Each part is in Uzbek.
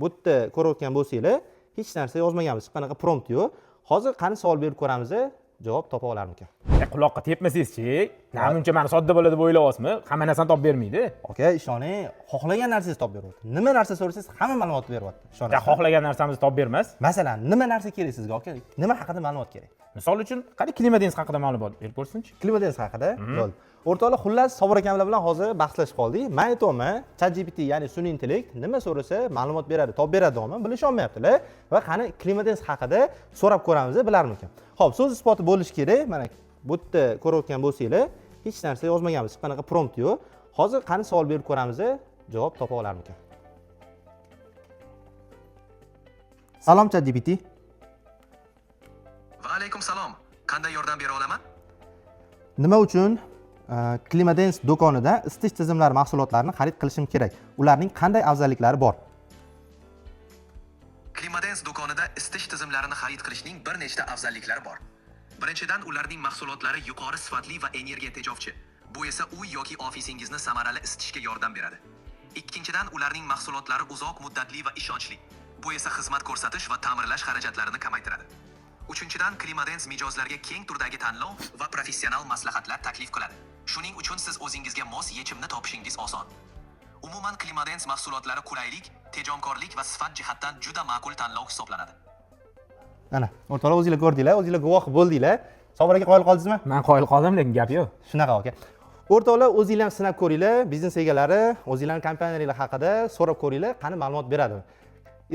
bu yerda ko'rayotgan bo'lsanglar, hech narsa yozmaganmiz, hech qanaqa prompt yo'q. Hozir qani savol berib ko'ramiz, javob topa olarmikan. Quloqqa tepmasangizchi, namuncha meni sodda bola deb o'ylayapsizmi? Hamma narsani topib bermaydi. Aka, ishoning, xohlagan narsangizni topib beryapti. Nima narsa so'rasangiz, hamma ma'lumot beryapti. Ya xohlagan narsamizni topib bermas. Masalan, nima narsa kerak sizga, aka? Nima haqida ma'lumot kerak? Misol uchun, qani klimadens haqida ma'lumot berib ko'rsin-chi. Klimadens haqida? Bo'ldi. O'rtoqlar, xullas Sobir akamlar bilan hozir bahslashib qoldik. Men aytayapman, ChatGPT, ya'ni sun'iy intellekt nima so'rasa ma'lumot beradi, topib beradi, ammo bilisholmayaptilar. Va qani klimadens haqida so'rab ko'ramiz, bilarmikan. Xo'p, so'z isboti bo'lishi kerak. Mana bu yerda ko'rayotgan bo'lsanglar, hech narsa yozmaganmiz, hech qanaqa prompt yo'q. Hozir qani savol berib ko'ramiz, javob topa olarmikan. Salom ChatGPT. Va alaykum salom. Qanday yordam bera olaman? Nima uchun Klimadens do'konida isitish tizimlari mahsulotlarini xarid qilishim kerak? Ularning qanday afzalliklari bor? Klimadens do'konida isitish tizimlarini xarid qilishning bir nechta afzalliklari bor. Birinchidan, ularning mahsulotlari yuqori sifatli va energiya tejovchi. Bu esa uy yoki ofisingizni samarali isitishga yordam beradi. Ikkinchidan, ularning mahsulotlari uzoq muddatli va ishonchli. Bu esa xizmat ko'rsatish va ta'mirlash xarajatlarini kamaytiradi. Uchinchidan, Klimadens mijozlarga keng turdagi tanlov va professional maslahatlar taklif qiladi. Shuning uchun siz o'zingizga mos yechimni topishingiz oson. Umuman Klimadens mahsulotlari qulaylik, tejamkorlik va sifat jihatdan juda ma'qul tanlov hisoblanadi. Ana, o'rtoqlar, o'zingizlar ko'rdinglar, o'zingizlar guvoh bo'ldinglar. Sobir aka qoyil qoldingizmi? Men qoyil qoldim, lekin gap yo'q. Shunaqa aka. O'rtoqlar, o'zingizlar ham sinab ko'ringlar, biznes egalari, o'zingizlarning kompaniyalaringiz haqida so'rab ko'ringlar, qani ma'lumot beradi.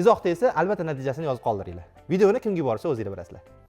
Izohda esa albatta natijasini yozib qoldiringlar. Videoni kimga yuborsa o'zingizlar bilasizlar.